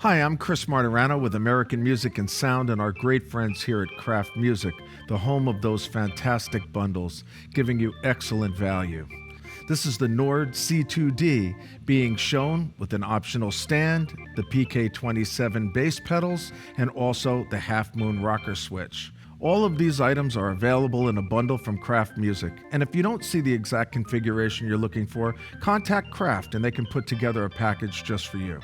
Hi, I'm Chris Martirano with American Music and Sound and our great friends here at Kraft Music, the home of those fantastic bundles, giving you excellent value. This is the Nord C2D being shown with an optional stand, the PK27 bass pedals, and also the Half Moon rocker switch. All of these items are available in a bundle from Kraft Music. And if you don't see the exact configuration you're looking for, contact Kraft and they can put together a package just for you.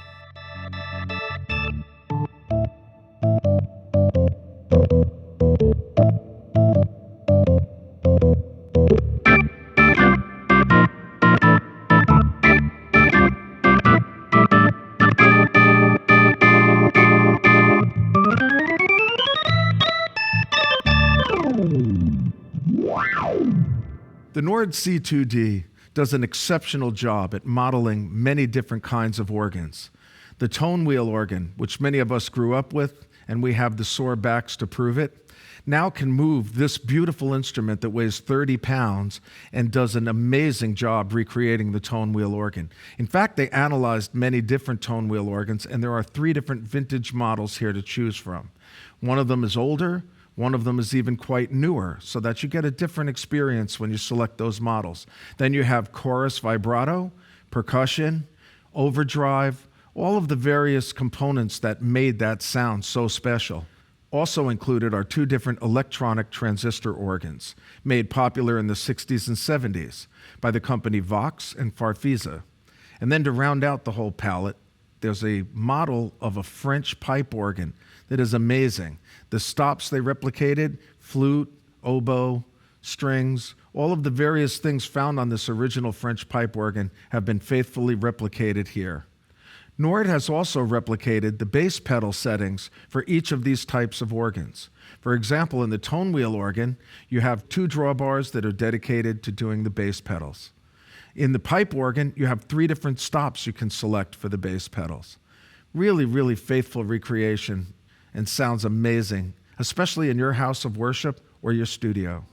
The Nord C2D does an exceptional job at modeling many different kinds of organs. The tone wheel organ, which many of us grew up with, and we have the sore backs to prove it, now can move this beautiful instrument that weighs 30 pounds and does an amazing job recreating the tone wheel organ. In fact, they analyzed many different tone wheel organs, and there are 3 different vintage models here to choose from. One of them is older. One of them is even quite newer, so that you get a different experience when you select those models. Then you have chorus vibrato, percussion, overdrive, all of the various components that made that sound so special. Also included are 2 different electronic transistor organs, made popular in the 60s and 70s by the company Vox and Farfisa. And then to round out the whole palette, there's a model of a French pipe organ that is amazing. The stops they replicated, flute, oboe, strings, all of the various things found on this original French pipe organ have been faithfully replicated here. Nord has also replicated the bass pedal settings for each of these types of organs. For example, in the tone wheel organ, you have 2 drawbars that are dedicated to doing the bass pedals. In the pipe organ, you have 3 different stops you can select for the bass pedals. Really, really faithful recreation and sounds amazing, especially in your house of worship or your studio.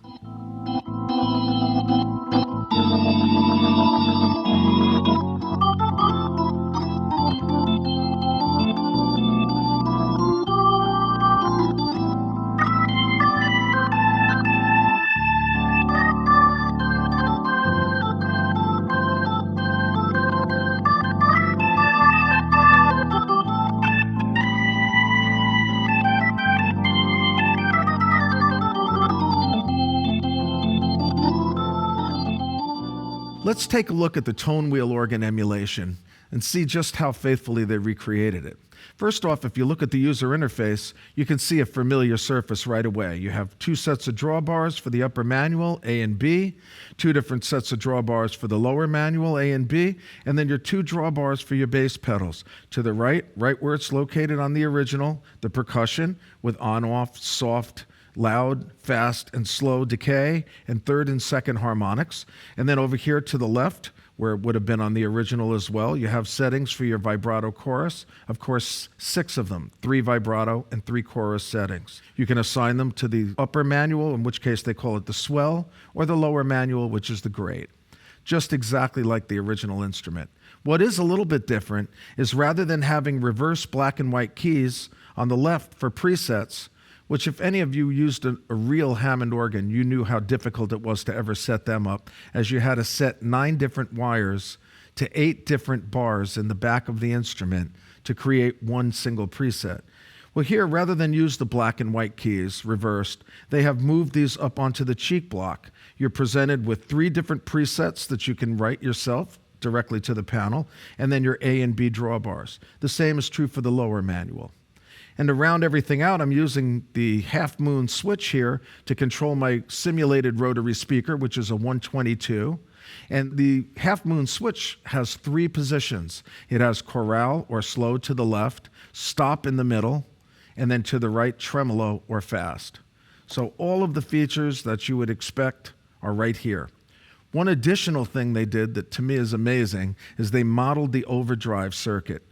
Let's take a look at the tone wheel organ emulation and see just how faithfully they recreated it. First off, if you look at the user interface, you can see a familiar surface right away. You have 2 sets of drawbars for the upper manual, A and B, 2 different sets of drawbars for the lower manual, A and B, and then your 2 drawbars for your bass pedals. To the right where it's located on the original, the percussion with on-off, soft, loud, fast, and slow decay, and 3rd and 2nd harmonics. And then over here to the left, where it would have been on the original as well, you have settings for your vibrato chorus. Of course, 6 of them, 3 vibrato and 3 chorus settings. You can assign them to the upper manual, in which case they call it the swell, or the lower manual, which is the grade. Just exactly like the original instrument. What is a little bit different is rather than having reverse black and white keys on the left for presets, which if any of you used a real Hammond organ, you knew how difficult it was to ever set them up, as you had to set 9 different wires to 8 different bars in the back of the instrument to create one single preset. Well, here, rather than use the black and white keys reversed, they have moved these up onto the cheek block. You're presented with 3 different presets that you can write yourself directly to the panel, and then your A and B drawbars. The same is true for the lower manual. And to round everything out, I'm using the Half Moon switch here to control my simulated rotary speaker, which is a 122. And the Half Moon switch has 3 positions. It has chorale or slow to the left, stop in the middle, and then to the right, tremolo or fast. So all of the features that you would expect are right here. One additional thing they did that to me is amazing is they modeled the overdrive circuit.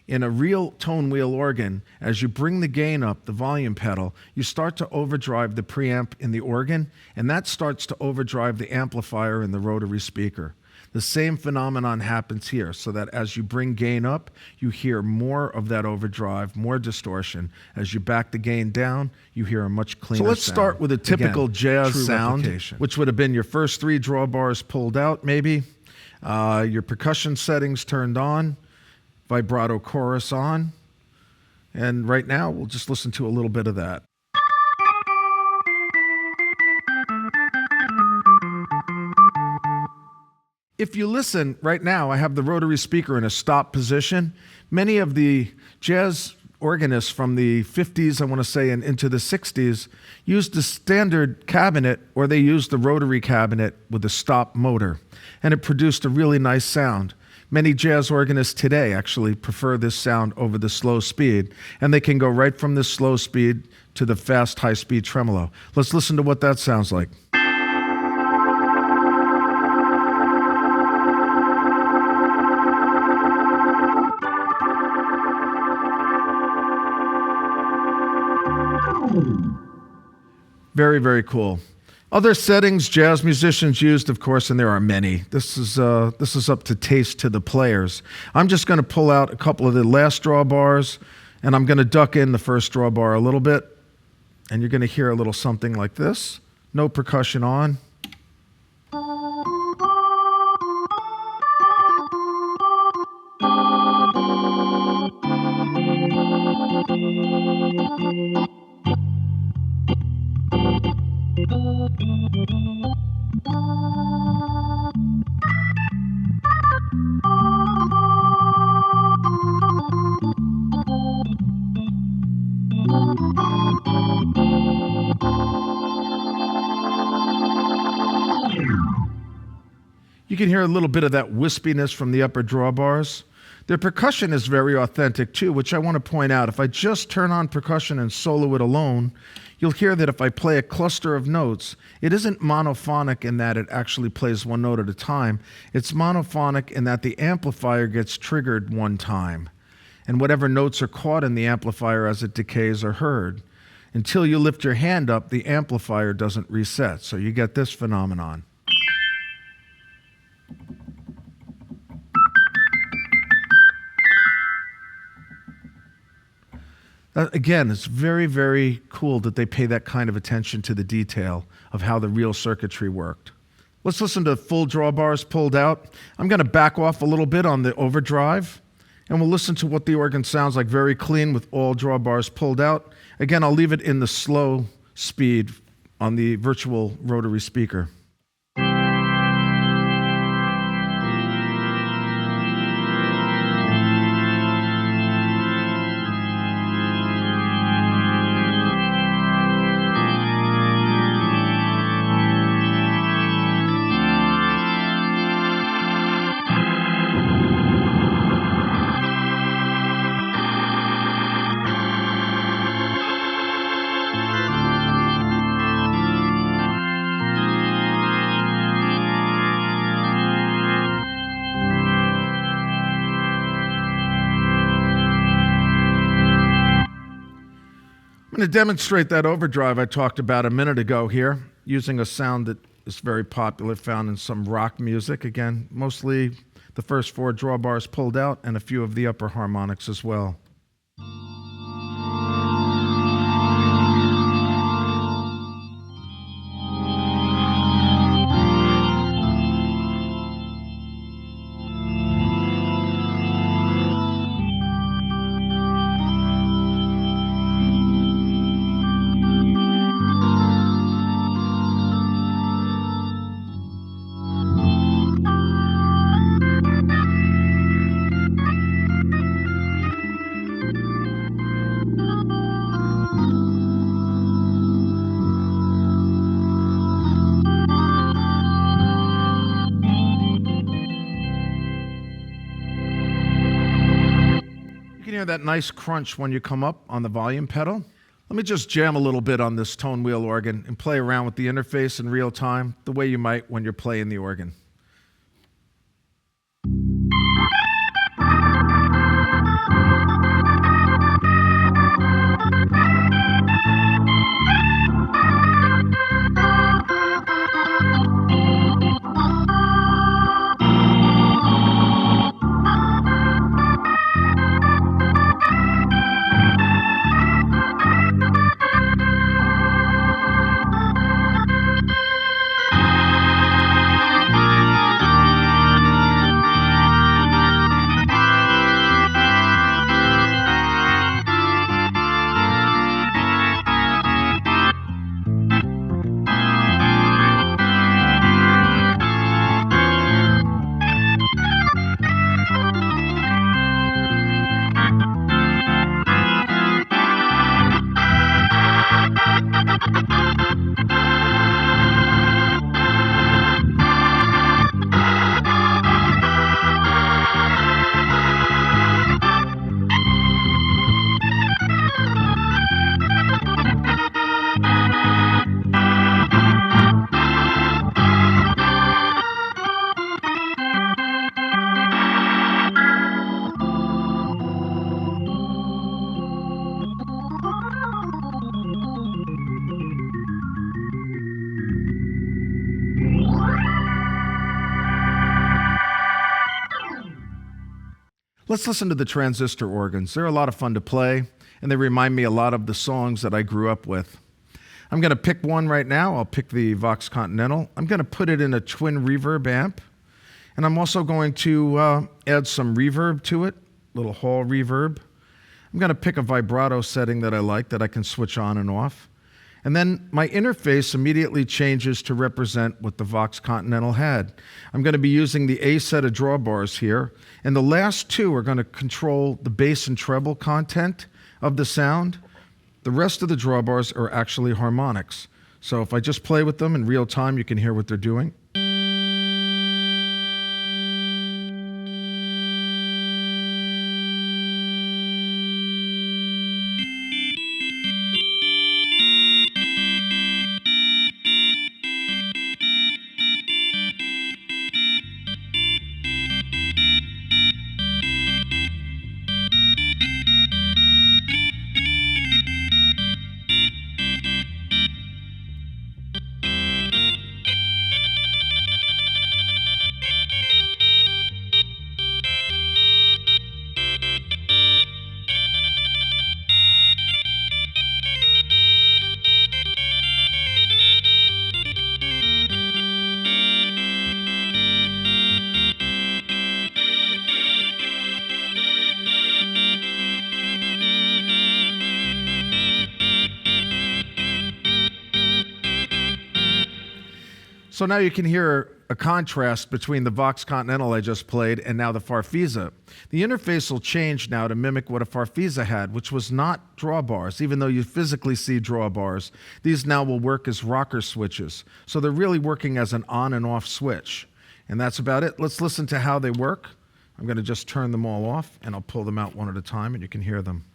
In a real tone wheel organ, as you bring the gain up, the volume pedal, you start to overdrive the preamp in the organ, and that starts to overdrive the amplifier in the rotary speaker. The same phenomenon happens here, so that as you bring gain up, you hear more of that overdrive, more distortion. As you back the gain down, you hear a much cleaner sound. So let's start with a typical jazz sound, which would have been your first 3 drawbars pulled out, maybe. Your percussion settings turned on, vibrato chorus on. And right now, we'll just listen to a little bit of that. If you listen right now, I have the rotary speaker in a stop position. Many of the jazz organists from the 50s, I want to say, and into the 60s, used the standard cabinet, or they used the rotary cabinet with a stop motor, and it produced a really nice sound. Many jazz organists today actually prefer this sound over the slow speed, and they can go right from the slow speed to the fast high-speed tremolo. Let's listen to what that sounds like. Very, very cool. Other settings jazz musicians used, of course, and there are many. This is up to taste to the players. I'm just going to pull out a couple of the last drawbars, and I'm going to duck in the first drawbar a little bit, and you're going to hear a little something like this. No percussion on. You can hear a little bit of that wispiness from the upper drawbars. Their percussion is very authentic too, which I want to point out. If I just turn on percussion and solo it alone, you'll hear that if I play a cluster of notes, it isn't monophonic in that it actually plays one note at a time. It's monophonic in that the amplifier gets triggered one time, and whatever notes are caught in the amplifier as it decays are heard. Until you lift your hand up, the amplifier doesn't reset, so you get this phenomenon. Again, it's very, very cool that they pay that kind of attention to the detail of how the real circuitry worked. Let's listen to full drawbars pulled out. I'm going to back off a little bit on the overdrive, and we'll listen to what the organ sounds like very clean with all drawbars pulled out. Again, I'll leave it in the slow speed on the virtual rotary speaker. I'm going to demonstrate that overdrive I talked about a minute ago here, using a sound that is very popular, found in some rock music. Again, mostly the first 4 drawbars pulled out and a few of the upper harmonics as well. Hear that nice crunch when you come up on the volume pedal? Let me just jam a little bit on this tone wheel organ and play around with the interface in real time, the way you might when you're playing the organ. Let's listen to the transistor organs. They're a lot of fun to play, and they remind me a lot of the songs that I grew up with. I'm going to pick one right now. I'll pick the Vox Continental. I'm going to put it in a twin reverb amp, and I'm also going to add some reverb to it, a little hall reverb. I'm going to pick a vibrato setting that I like that I can switch on and off. And then my interface immediately changes to represent what the Vox Continental had. I'm going to be using the A set of drawbars here, and the last two are going to control the bass and treble content of the sound. The rest of the drawbars are actually harmonics. So if I just play with them in real time, you can hear what they're doing. So now you can hear a contrast between the Vox Continental I just played and now the Farfisa. The interface will change now to mimic what a Farfisa had, which was not drawbars. Even though you physically see drawbars, these now will work as rocker switches. So they're really working as an on and off switch. And that's about it. Let's listen to how they work. I'm going to just turn them all off, and I'll pull them out one at a time, and you can hear them.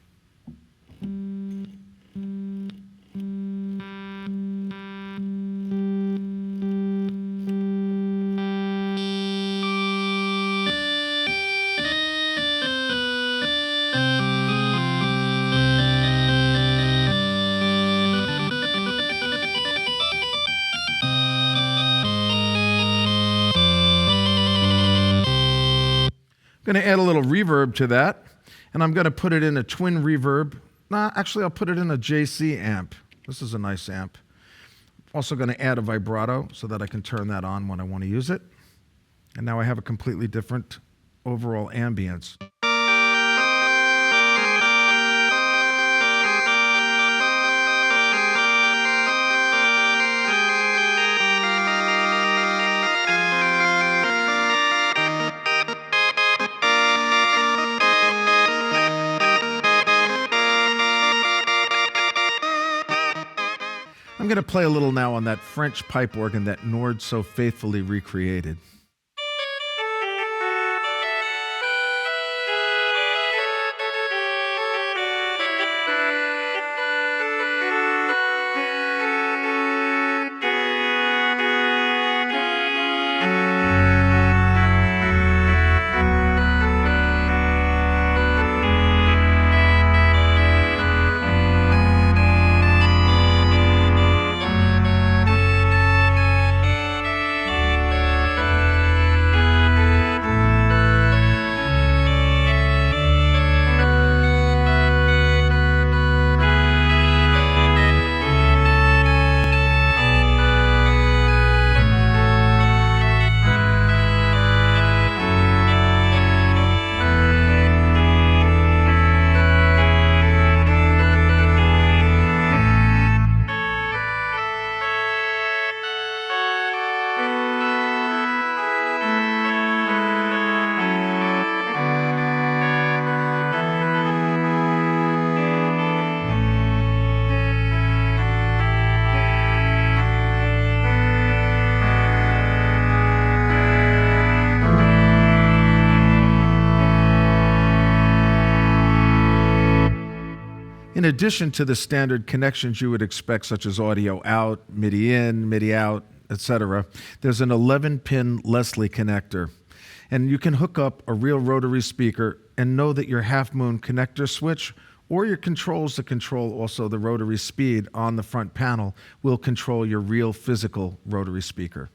I'm going to add a little reverb to that, and I'm going to put it in a twin reverb. Actually, I'll put it in a JC amp. This is a nice amp. Also going to add a vibrato so that I can turn that on when I want to use it. And now I have a completely different overall ambience. I'm going to play a little now on that French pipe organ that Nord so faithfully recreated. In addition to the standard connections you would expect, such as audio out, MIDI in, MIDI out, etc., there's an 11-pin Leslie connector. And you can hook up a real rotary speaker and know that your half-moon connector switch or your controls that control also the rotary speed on the front panel will control your real physical rotary speaker.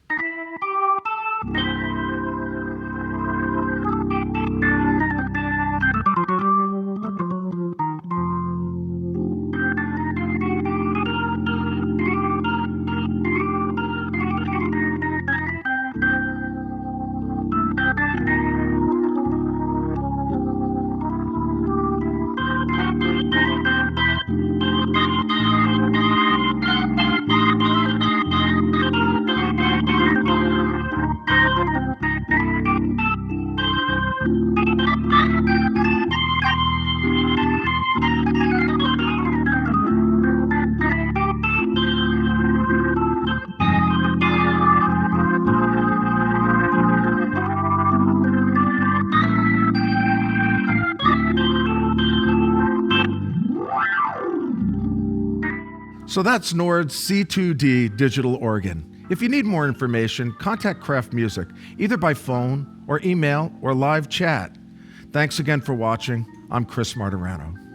So that's Nord C2D Digital Organ. If you need more information, contact Kraft Music, either by phone or email or live chat. Thanks again for watching. I'm Chris Martirano.